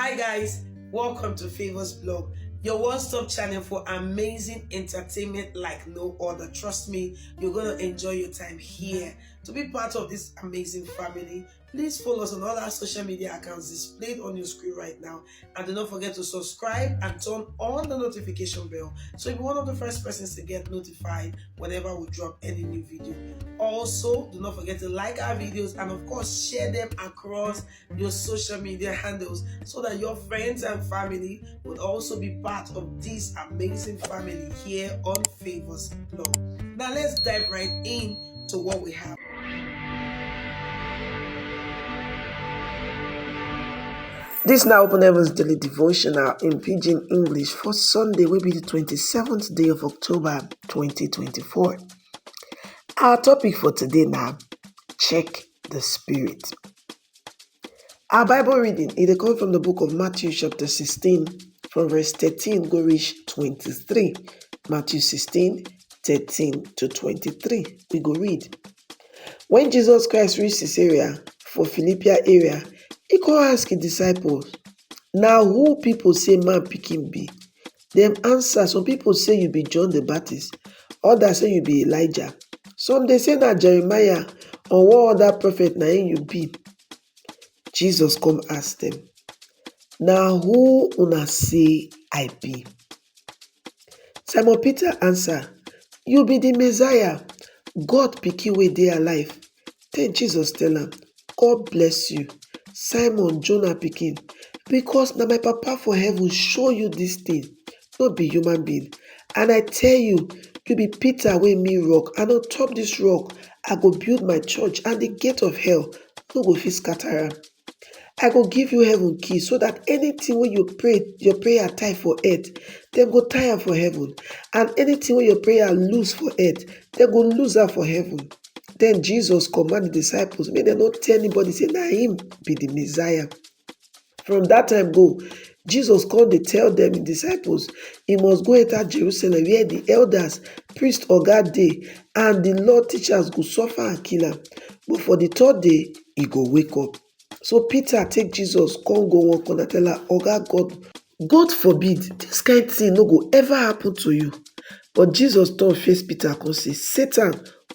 Hi guys, welcome to Favors Blog, your one-stop channel for amazing entertainment like no other. Trust me, you're going to enjoy your time here. To be part of this amazing family, please follow us on all our social media accounts displayed on your screen right now. And do not forget to subscribe and turn on the notification bell so you'll be one of the first persons to get notified whenever we drop any new video. Also, do not forget to like our videos and of course share them across your social media handles so that your friends and family would also be part of this amazing family here on Favors Blog. Now let's dive right in to what we have. This now Open Heavens Daily Devotional in Pidgin English for Sunday will be the 27th day of October 2024. Our topic for today now, check the spirit. Our Bible reading is coming from the book of Matthew chapter 16 from verse 13 go reach 23. Matthew 16, 13 to 23. We go read. When Jesus Christ reached Caesarea for Philippia area, he go ask his disciples, now who people say man pikin be? Them answer, some people say you be John the Baptist, others say you be Elijah. Some they say that Jeremiah or what other prophet na him you be. Jesus come ask them, now who una say I be? Simon Peter answer, you be the Messiah, God pikin wey dey alive. Then Jesus tell am, God bless you, Simon Jonah pikin, because na my papa for heaven show you this thing, no be human being. And I tell you, you be Peter wey me rock, and on top this rock I go build my church, and the gate of hell no go fit scatter am. I go give you heaven key so that anything when you pray, your prayer tie for earth, them go tie am for heaven. And anything when your prayer lose for earth, they go lose am for heaven. Then Jesus command the disciples, may they not tell anybody, say, na him be the Messiah. From that time go, Jesus called, they tell them, the disciples, he must go enter Jerusalem, where the elders, priests, oga dey, and the Lord teachers go suffer and kill am. But for the third day, he go wake up. So Peter take Jesus, come go one corner, tell her, oga, God forbid, this kind thing no go ever happen to you. But Jesus turn face Peter and say, Satan,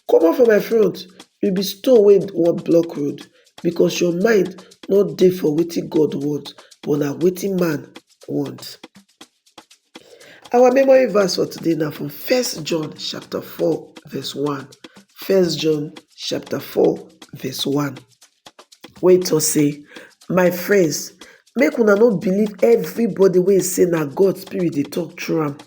come out from my front. You be stone wey wan block road, because your mind not dey for wetin God want, but na wetin man want. Our memory verse for today now from 1 John chapter 4 verse 1. 1 John chapter 4 verse 1. Where it say, my friends, make una not believe everybody wey say na God spirit dey talk through am.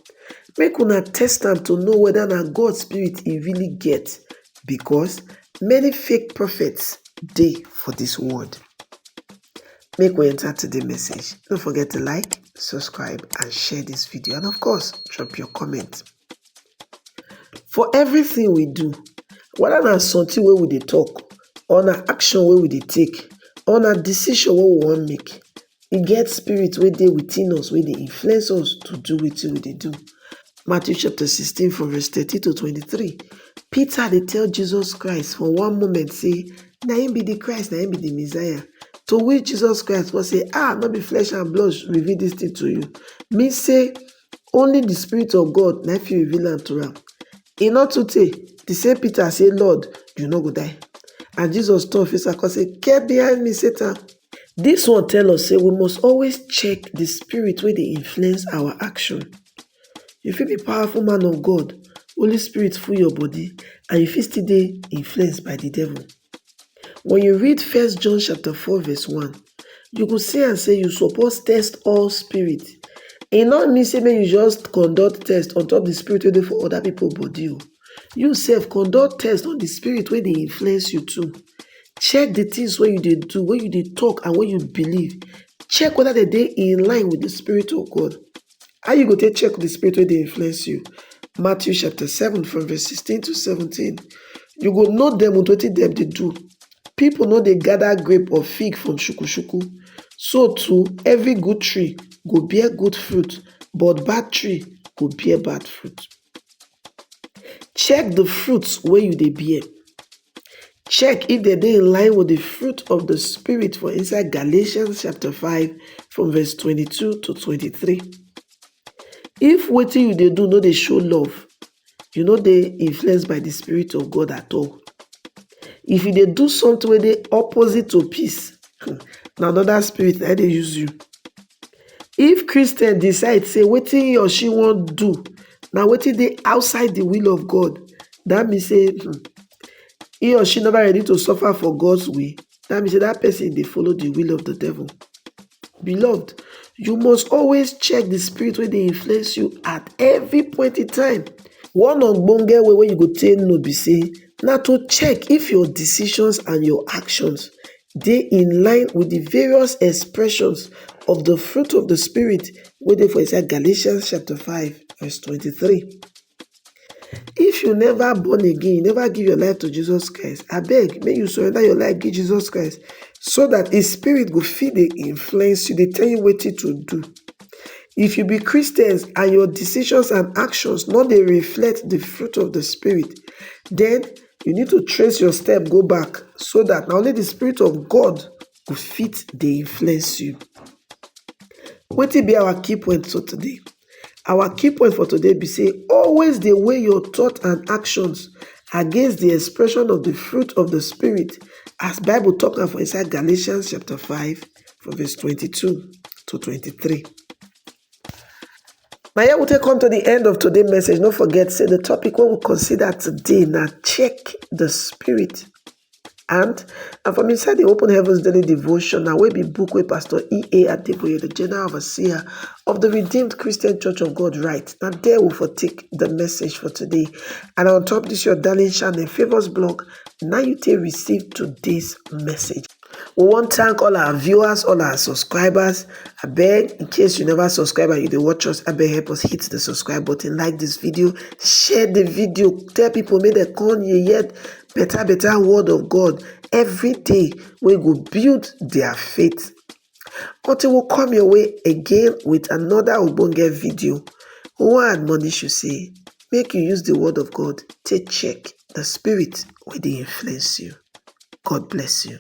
Make una test am to know whether na God spirit e really get, because many fake prophets dey for this world. Make we enter today's message. Don't forget to like, subscribe, and share this video. And of course, drop your comment. For everything we do, whether na something wey we dey talk, or na action wey we dey take, or na decision wey we wan make, e get spirit wey dey within us wey dey influence us to do wetin we dey do. Matthew chapter 16 from verse 30 to 23. Peter dey tell Jesus Christ for one moment say, na him be the Christ, na him be the Messiah. To which Jesus Christ will say, not be flesh and blood reveal this thing to you. Me say, only the Spirit of God na fit reveal am to am. E not too tey, the same Peter say, Lord, you no go die. And Jesus turn face and say, get behind me, Satan. This one tell us say we must always check the spirit wey dey influence our action. You fit be powerful man of God, Holy Spirit full your body, and you fit still dey influenced by the devil. When you read 1 John chapter 4 verse 1, you go see and say you suppose test all spirit. E not mean say make you just conduct test on top the spirit wey dey for other people body. You sef conduct test on the spirit wey dey influence you too. Check the things wey you dey do, wey you dey talk, and wey you believe. Check whether they dey in line with the Spirit of God. How you go take check the spirit wey dey influence you? Matthew chapter 7 from verse 16 to 17. You go know them with wetin dem dey do. People no dey gather grape or fig from shuku. So too, every good tree go bear good fruit, but bad tree go bear bad fruit. Check the fruits wey you dey bear. check if they dey in line with the fruit of the Spirit for inside Galatians chapter 5 from verse 22 to 23. If wetin you dey do no dey show love, you no dey influenced by the Spirit of God at all. If you dey do something wey dey opposite to peace, na another spirit na dey use you. If Christian decide say wetin he or she wan do na wetin dey outside the will of God, that mean say he or she never ready to suffer for God's way. That means say that person dey follow the will of the devil. Beloved, you must always check the spirit wey dey influence you at every point in time. One ogbonge way wey you go take know be say na to check if your decisions and your actions dey in line with the various expressions of the fruit of the Spirit wey dey for inside Galatians chapter 5 verse 23. If you never born again, you never give your life to Jesus Christ, abeg make you surrender your life give Jesus Christ so that his spirit go fit dey influence you, dey tell you wetin to do. If you be Christians and your decisions and actions no dey reflect the fruit of the Spirit, then you need to trace your step go back so that na only the Spirit of God go fit dey influence you. Wetin be our key point for today? Our key point for today be say always dey weigh your thoughts and actions against the expression of the fruit of the Spirit, as Bible talk am for inside Galatians chapter 5 from verse 22 to 23. Now here we take come to the end of today's message. Don't forget, say the topic we will consider today now, check the spirit. And from inside the Open Heavens Daily Devotional, will be book with Pastor E.A. Adeboye, the General Overseer of the Redeemed Christian Church of God, right? Now there we will take the message for today. And on top of this, your darling channel, Favors Blog, now you take receive today's message. We want to thank all our viewers, all our subscribers. I beg, in case you never subscribe and you dey watch us, I beg help us hit the subscribe button, like this video, share the video, tell people make they come here yet better word of God every day. We go build their faith. Until we come your way again with another ogbonge video, we wan admonish you say make you use the word of God to check the spirit wey dey influence you. God bless you.